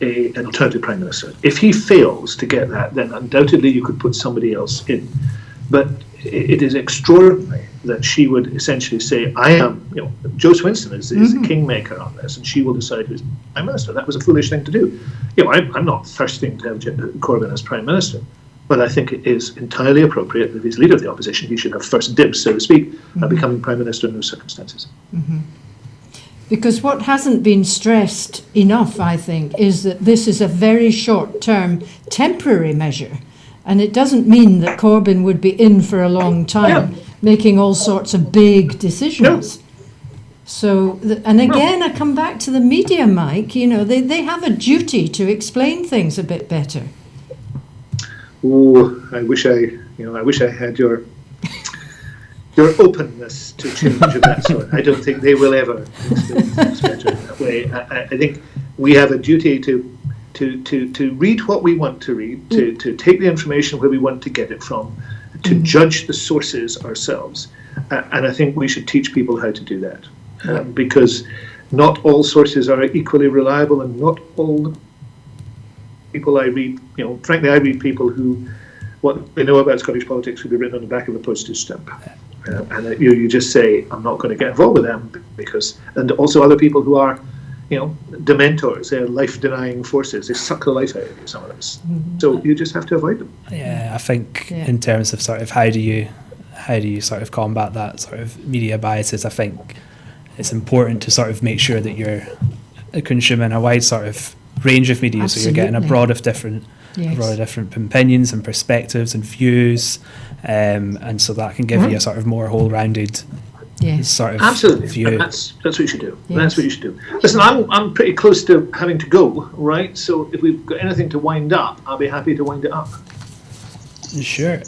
an alternative prime minister. If he fails to get that, then undoubtedly you could put somebody else in. But it is extraordinary that she would essentially say, I am, Jo Swinson is the kingmaker on this, and she will decide who's prime minister. That was a foolish thing to do. I'm not thirsting to have Corbyn as prime minister, but I think it is entirely appropriate that he's leader of the opposition. He should have first dibs, so to speak, at becoming prime minister in those circumstances. Mm-hmm. Because what hasn't been stressed enough, I think, is that this is a very short-term temporary measure. And it doesn't mean that Corbyn would be in for a long time, making all sorts of big decisions. So, and again, I come back to the media, Mike. You know, they have a duty to explain things a bit better. Oh, I wish I had your openness to change of that sort. I don't think they will ever explain things better in that way. I think we have a duty to read what we want to read, to take the information where we want to get it from, to judge the sources ourselves. And I think we should teach people how to do that. Because not all sources are equally reliable, and not all people I read, frankly, I read people who, what they know about Scottish politics would be written on the back of a postage stamp. And you just say, I'm not going to get involved with them, and also other people who are, dementors, they're life-denying forces, they suck the life out of you, some of them. So you just have to avoid them. Yeah, I think in terms of sort of how do you sort of combat that sort of media biases, I think it's important to sort of make sure that you're consuming a wide sort of range of media, so you're getting a broad of different opinions and perspectives and views, and so that can give you a sort of more whole-rounded sort of absolutely view. That's what you should do. That's what you should do. Listen, I'm pretty close to having to go, right? So if we've got anything to wind up, I'll be happy to wind it up. Sure.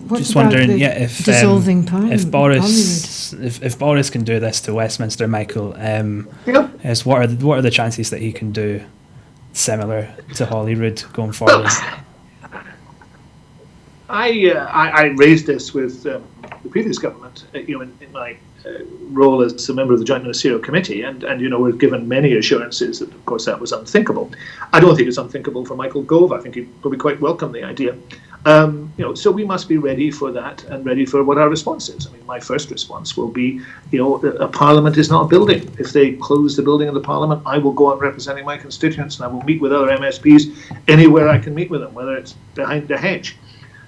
What just about wondering, the if dissolving Parliament, if Boris can do this to Westminster, Michael, is what are the chances that he can do similar to Holyrood going forward? I raised this with the previous government, in my role as a member of the Joint Ministerial Committee, and we're given many assurances that, of course, that was unthinkable. I don't think it's unthinkable for Michael Gove. I think he'd probably quite welcome the idea. So we must be ready for that and ready for what our response is. I mean, my first response will be, a parliament is not a building. If they close the building of the parliament, I will go on representing my constituents, and I will meet with other MSPs anywhere I can meet with them, whether it's behind the hedge.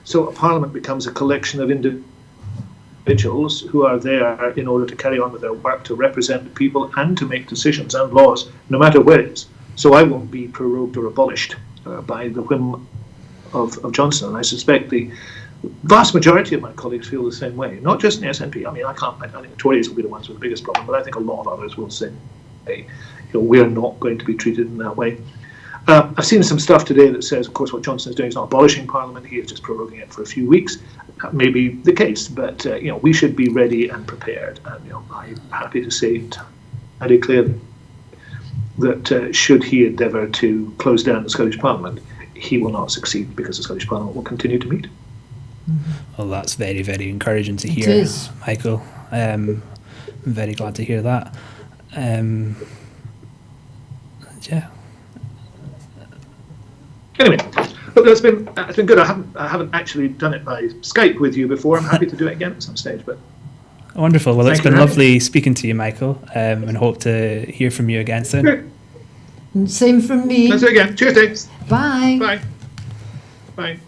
So a parliament becomes a collection of individuals who are there in order to carry on with their work, to represent the people and to make decisions and laws, no matter where it is. So I won't be prorogued or abolished by the whim of Johnson, and I suspect the vast majority of my colleagues feel the same way. Not just in the SNP. I mean, I think the Tories will be the ones with the biggest problem, but I think a lot of others will say, we're not going to be treated in that way. I've seen some stuff today that says, of course, what Johnson is doing is not abolishing Parliament; he is just proroguing it for a few weeks. That may be the case, but we should be ready and prepared. And I'm happy to say, I declare that should he endeavour to close down the Scottish Parliament, he will not succeed, because the Scottish Parliament will continue to meet. Well, that's very, very encouraging to hear, Michael. I'm very glad to hear that. Anyway, look, it's been good. I haven't actually done it by Skype with you before. I'm happy to do it again at some stage. But wonderful. Well, it's been lovely speaking to you, Michael, and hope to hear from you again soon. Great. Same from me. Let's do it again. Cheers, Dave. Bye. Bye. Bye.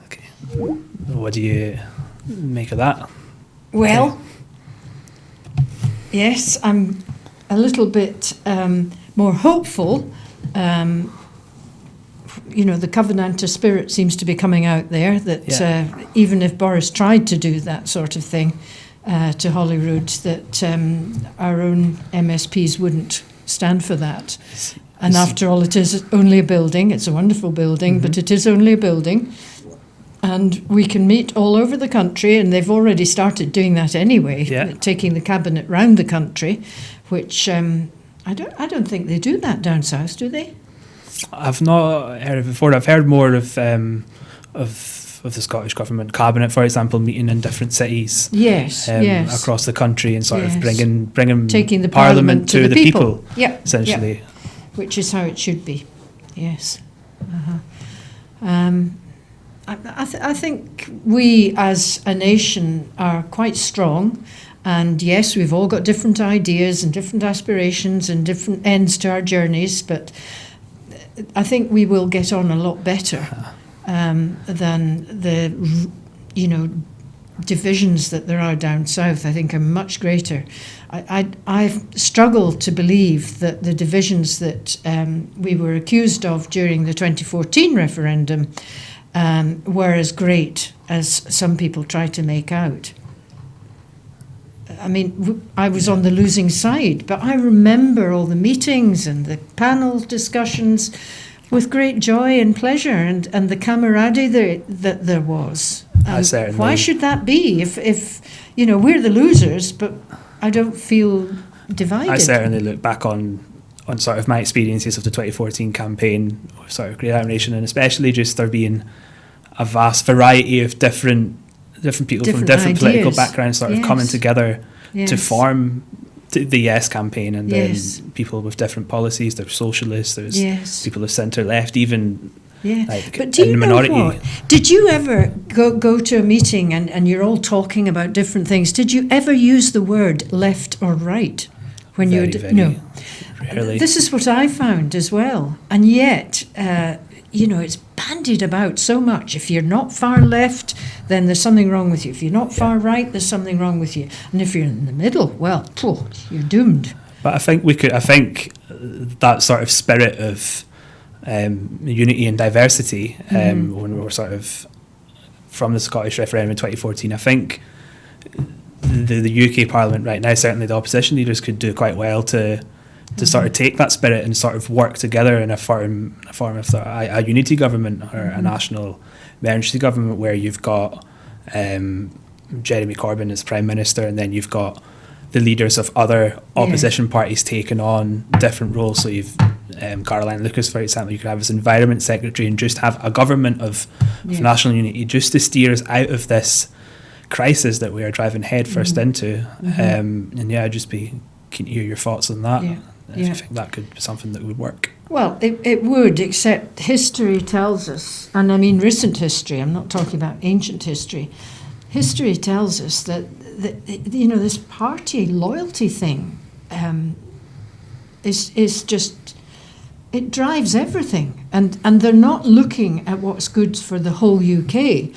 Okay. What do you make of that? Well, yes, I'm a little bit more hopeful. The Covenanter spirit seems to be coming out there, that even if Boris tried to do that sort of thing to Holyrood, that our own MSPs wouldn't stand for that. And after all, it is only a building. It's a wonderful building, but it is only a building. And we can meet all over the country, and they've already started doing that anyway, taking the cabinet round the country, which I don't think they do that down south, do they? I've not heard of it before. I've heard more of the Scottish Government cabinet, for example, meeting in different cities, across the country, and sort of bringing taking the Parliament to the people, essentially. Yep. Which is how it should be. Yes. I think we as a nation are quite strong, and yes, we've all got different ideas and different aspirations and different ends to our journeys, but I think we will get on a lot better than the divisions that there are down south, I think, are much greater. I've struggled to believe that the divisions that we were accused of during the 2014 referendum were as great as some people try to make out. I mean, I was on the losing side, but I remember all the meetings and the panel discussions with great joy and pleasure, and the camaraderie that there was. Why should that be? If we're the losers, but I don't feel divided. I certainly look back on sort of my experiences of the 2014 campaign, sort of Great Iron Nation, and especially just there being a vast variety of different people from different political backgrounds sort of coming together to form the Yes campaign, and then people with different policies. There's socialists, there's people of centre-left, even but do you know what? Did you ever go to a meeting and you're all talking about different things? Did you ever use the word left or right when no? Rarely. This is what I found as well, and yet it's bandied about so much. If you're not far left, then there's something wrong with you. If you're not far right, there's something wrong with you. And if you're in the middle, well, you're doomed. But I think that sort of spirit of unity and diversity, when we were sort of from the Scottish referendum in 2014, I think the UK Parliament right now, certainly the opposition leaders could do quite well to sort of take that spirit and sort of work together in a form of sort of a unity government or a national emergency government, where you've got Jeremy Corbyn as Prime Minister, and then you've got the leaders of other opposition parties taking on different roles. So you've Caroline Lucas, for example, you could have as Environment Secretary, and just have a government of national unity just to steer us out of this crisis that we are driving headfirst into. I'd just be keen to hear your thoughts on that. If you think that could be something that would work. Well, it would, except history tells us, and I mean recent history, I'm not talking about ancient history. History tells us that this party loyalty thing is just, it drives everything, and they're not looking at what's good for the whole UK.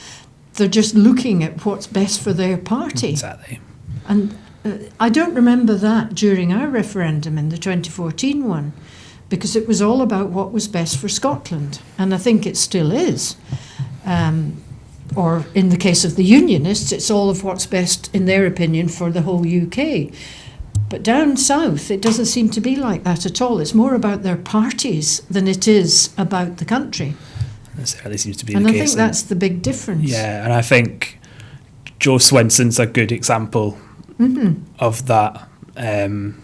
They're just looking at what's best for their party. Exactly. And I don't remember that during our referendum in the 2014 one, because it was all about what was best for Scotland, and I think it still is. Or in the case of the Unionists, it's all of what's best, in their opinion, for the whole UK. But down south, it doesn't seem to be like that at all. It's more about their parties than it is about the country. That certainly seems to be the case. And I think that's the big difference. Yeah, and I think Joe Swinson's a good example of that, and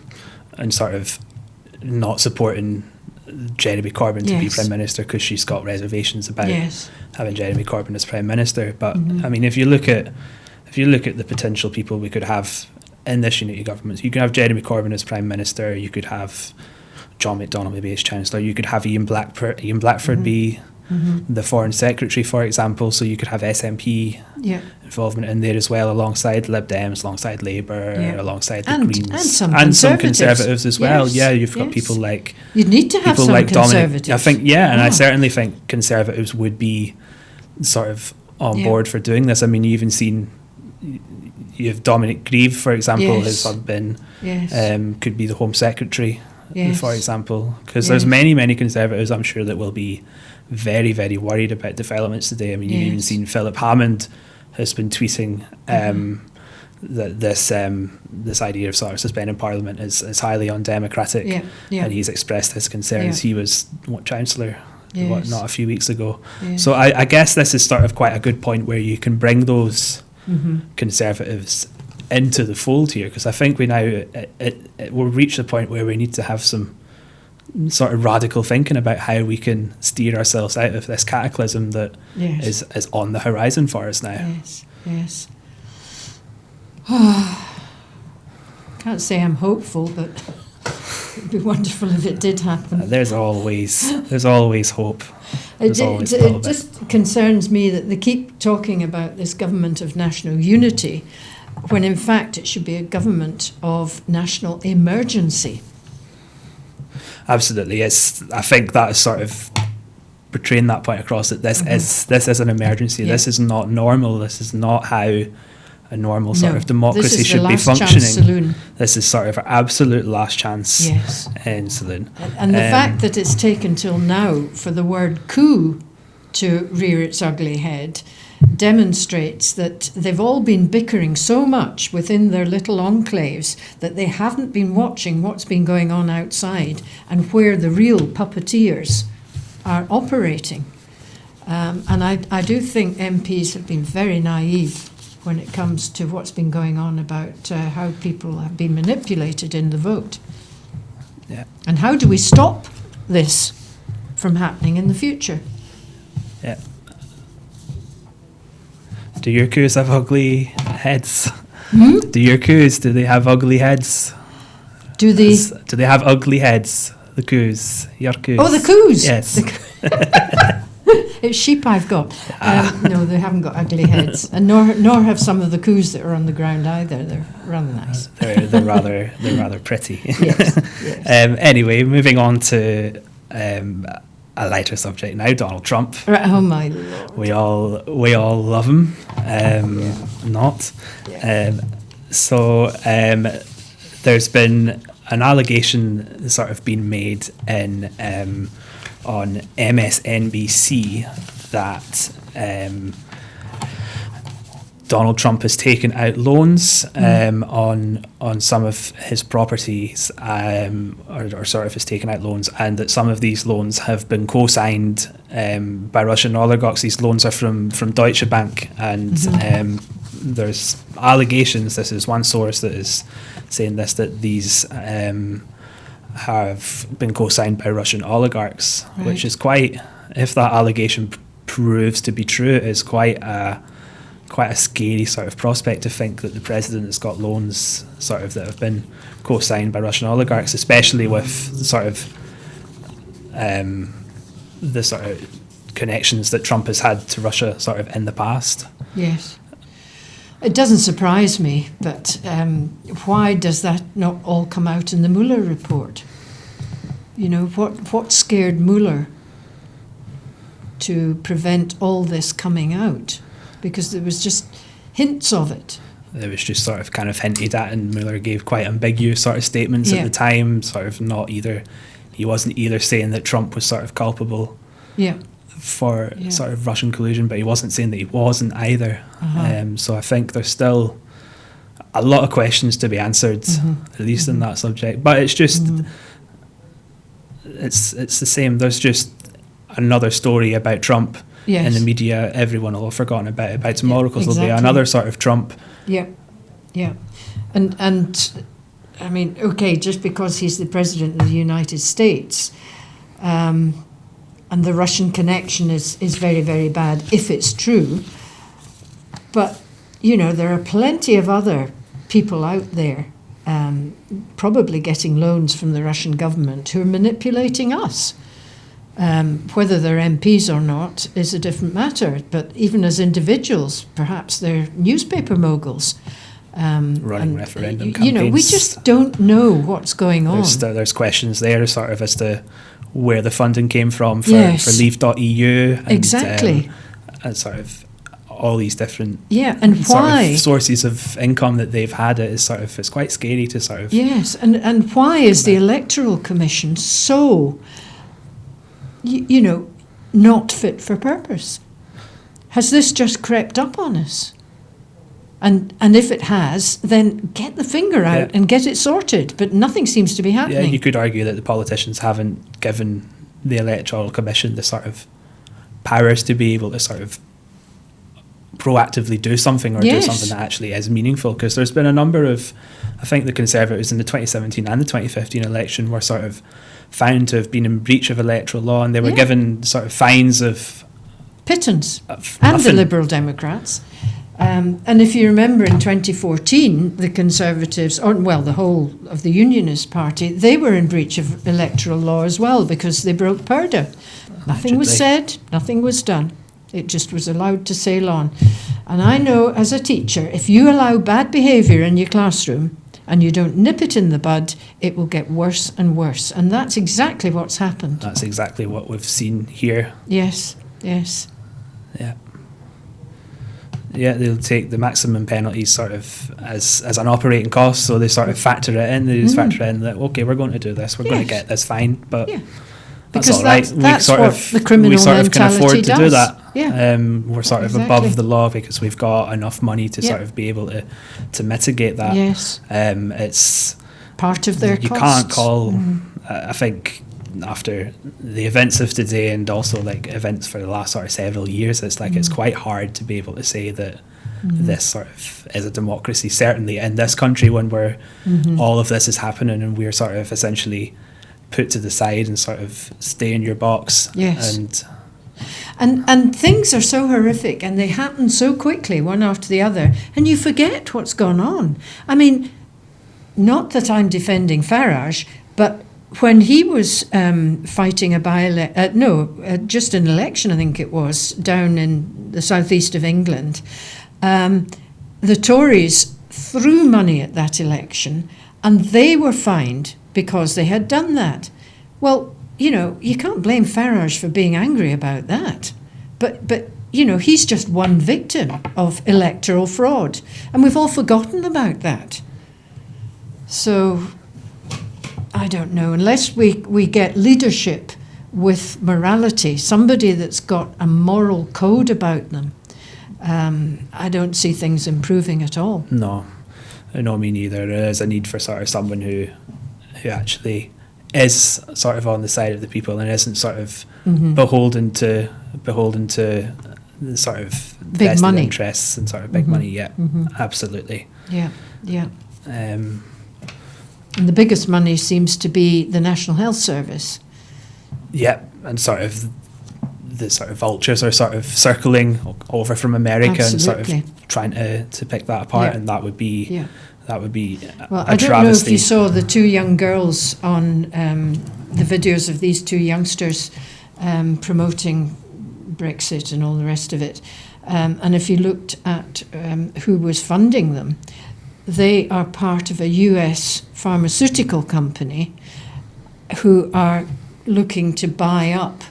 sort of not supporting Jeremy Corbyn to be Prime Minister because she's got reservations about having Jeremy Corbyn as Prime Minister. But I mean, if you look at the potential people we could have in this unity government, you could have Jeremy Corbyn as Prime Minister, you could have John McDonnell maybe as Chancellor, you could have Ian Blackford be the Foreign Secretary, for example, so you could have SNP involvement in there as well, alongside Lib Dems, alongside Labour, alongside the Greens, and some Conservatives as well. Yeah, you've got people like... You'd need to have some like Conservatives. I think, and I certainly think Conservatives would be sort of on board for doing this. I mean, you've even seen... You have Dominic Grieve, for example, who's been... could be the Home Secretary, for example, because there's many Conservatives, I'm sure, that will be very, very worried about developments today. I mean, you've even seen Philip Hammond has been tweeting that this idea of sort of suspending Parliament is highly undemocratic, and he's expressed his concerns. He was Chancellor not a few weeks ago. So I guess this is sort of quite a good point where you can bring those Conservatives into the fold here, because I think we now it will reach the point where we need to have some sort of radical thinking about how we can steer ourselves out of this cataclysm that is on the horizon for us now. Yes. Can't say I'm hopeful, but it'd be wonderful if it did happen. There's always hope. It just concerns me that they keep talking about this government of national unity, when in fact it should be a government of national emergency. Absolutely, I think that is sort of portraying that point across, that this is an emergency. This is not normal. This is not how a normal sort No, of democracy this is should the be last chance functioning. saloon. This is sort of our absolute last chance Yes. in saloon. And the fact that it's taken till now for the word coup to rear its ugly head demonstrates that they've all been bickering so much within their little enclaves that they haven't been watching what's been going on outside and where the real puppeteers are operating. And I do think MPs have been very naive when it comes to what's been going on about how people have been manipulated in the vote. Yeah. And how do we stop this from happening in the future? Yeah. Do your coups have ugly heads? Do your coups, do they have ugly heads? Do they? Do they have ugly heads? The coups, your coups. Oh, the coups. Yes. It's sheep I've got. No, they haven't got ugly heads, and nor have some of the coups that are on the ground either. They're rather nice. they're rather pretty. Yes. Anyway, moving on to a lighter subject now. Donald Trump. Right, oh my Lord. We all love him. Not. Yeah. There's been an allegation that's sort of been made in on MSNBC that Donald Trump has taken out loans on some of his properties, or sort of has taken out loans, and that some of these loans have been co-signed by Russian oligarchs. These loans are from Deutsche Bank, and there's allegations. This is one source that is saying this, that these have been co-signed by Russian oligarchs, Right. which is quite, if that allegation proves to be true, it is quite a scary sort of prospect to think that the president has got loans sort of that have been co-signed by Russian oligarchs, especially with the sort of connections that Trump has had to Russia sort of in the past. Yes. It doesn't surprise me, but why does that not all come out in the Mueller report? You know, what scared Mueller to prevent all this coming out? Because there was just hints of it. It was just sort of kind of hinted at, and Mueller gave quite ambiguous sort of statements at the time, sort of he wasn't either saying that Trump was sort of culpable for sort of Russian collusion, but he wasn't saying that he wasn't either. So I think there's still a lot of questions to be answered, at least in that subject. But it's just, it's the same. There's just another story about Trump in the media. Everyone will have forgotten about it by tomorrow, because there'll be another sort of Trump. Yeah. And I mean, okay, just because he's the president of the United States, and the Russian connection is very, very bad, if it's true. But, you know, there are plenty of other people out there probably getting loans from the Russian government who are manipulating us. Whether they're MPs or not is a different matter. But even as individuals, perhaps they're newspaper moguls. Running referendum campaigns. You know, we just don't know what's going on. There's questions there sort of as to where the funding came from for Leave.eu. And, exactly. And sort of all these different and why sort of sources of income that they've had. It's quite scary to sort of... Yes, and why is the Electoral Commission so, you know, not fit for purpose? Has this just crept up on us? And if it has, then get the finger out and get it sorted. But nothing seems to be happening. Yeah, you could argue that the politicians haven't given the Electoral Commission the sort of powers to be able to sort of proactively do something, or do something that actually is meaningful. Because there's been a number of, I think the Conservatives in the 2017 and the 2015 election were sort of found to have been in breach of electoral law, and they were given sort of fines of pittance, and the Liberal Democrats. And if you remember in 2014, the Conservatives, the whole of the Unionist Party, they were in breach of electoral law as well, because they broke purdah. Nothing was said, nothing was done. It just was allowed to sail on. And I know as a teacher, if you allow bad behaviour in your classroom and you don't nip it in the bud, it will get worse and worse. And that's exactly what's happened. That's exactly what we've seen here. Yes. Yeah. Yeah, they'll take the maximum penalties sort of as an operating cost, so they sort of factor it in. They just factor in that, okay, we're going to do this, we're going to get this fine, but that's because all right. That's what the criminal we sort of can afford mentality to do does. that. Yeah. We're sort of above the law because we've got enough money to sort of be able to mitigate that. Yes. It's part of their you costs. can't call. I think after the events of today and also like events for the last sort of several years, it's like it's quite hard to be able to say that this sort of is a democracy. Certainly in this country, when we're all of this is happening and we're sort of essentially put to the side and sort of stay in your box. Yes. And things are so horrific and they happen so quickly, one after the other, and you forget what's gone on. I mean, not that I'm defending Farage, but when he was fighting just an election, I think it was, down in the southeast of England, the Tories threw money at that election and they were fined because they had done that. Well, you can't blame Farage for being angry about that. But he's just one victim of electoral fraud. And we've all forgotten about that. So, I don't know, unless we get leadership with morality, somebody that's got a moral code about them, I don't see things improving at all. No, me neither. There is a need for sort of someone who actually is sort of on the side of the people and isn't sort of beholden to the sort of big vested money interests and sort of big money. Yeah, absolutely. Yeah. And the biggest money seems to be the National Health Service. Yeah, and sort of the sort of vultures are sort of circling over from America and sort of trying to pick that apart, and that would be well, a I don't travesty. know if you saw the two young girls on the videos of these two youngsters promoting Brexit and all the rest of it. And if you looked at who was funding them, they are part of a US pharmaceutical company who are looking to buy up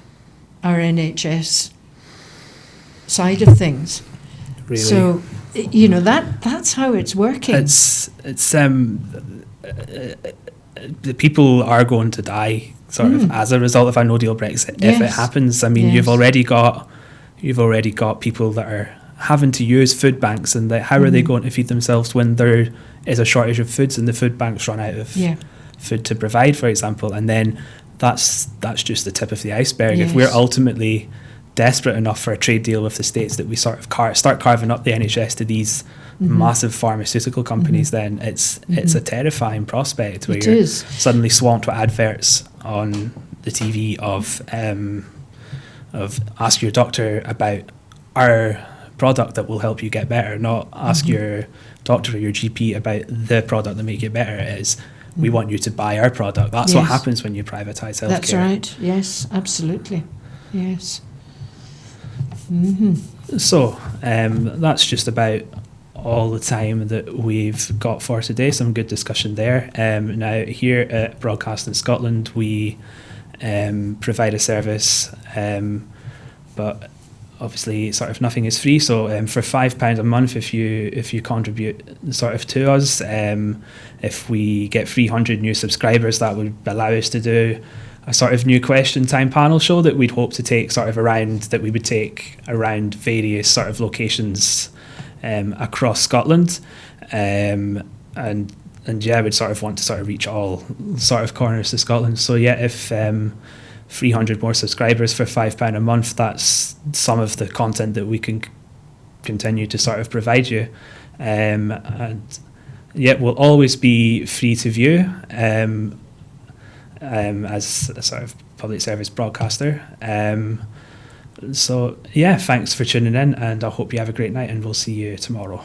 our NHS side of things. Really? So, that's how it's working. It's the people are going to die sort of as a result of a no deal Brexit if it happens. I mean, you've already got people that are having to use food banks, and how are they going to feed themselves when there is a shortage of foods and the food banks run out of food to provide, for example? And then that's just the tip of the iceberg. Yes. If we're ultimately desperate enough for a trade deal with the States that we sort of start carving up the NHS to these massive pharmaceutical companies, then it's a terrifying prospect where you're suddenly swamped with adverts on the TV of ask your doctor about our product that will help you get better, not ask your doctor or your GP about the product that make you better. It is we want you to buy our product. That's what happens when you privatise healthcare. That's right. Yes, absolutely. Yes. So that's just about all the time that we've got for today. Some good discussion there. Now here at Broadcasting Scotland, we provide a service, but obviously sort of nothing is free. So for £5 a month, if you contribute sort of to us, if we get 300 new subscribers, that would allow us to do a sort of new question time panel show that we'd hope to take around various sort of locations across Scotland, and we'd sort of want to sort of reach all sort of corners of Scotland. So if 300 more subscribers for £5 a month, that's some of the content that we can continue to sort of provide you, and will always be free to view as a sort of public service broadcaster. So thanks for tuning in, and I hope you have a great night, and we'll see you tomorrow.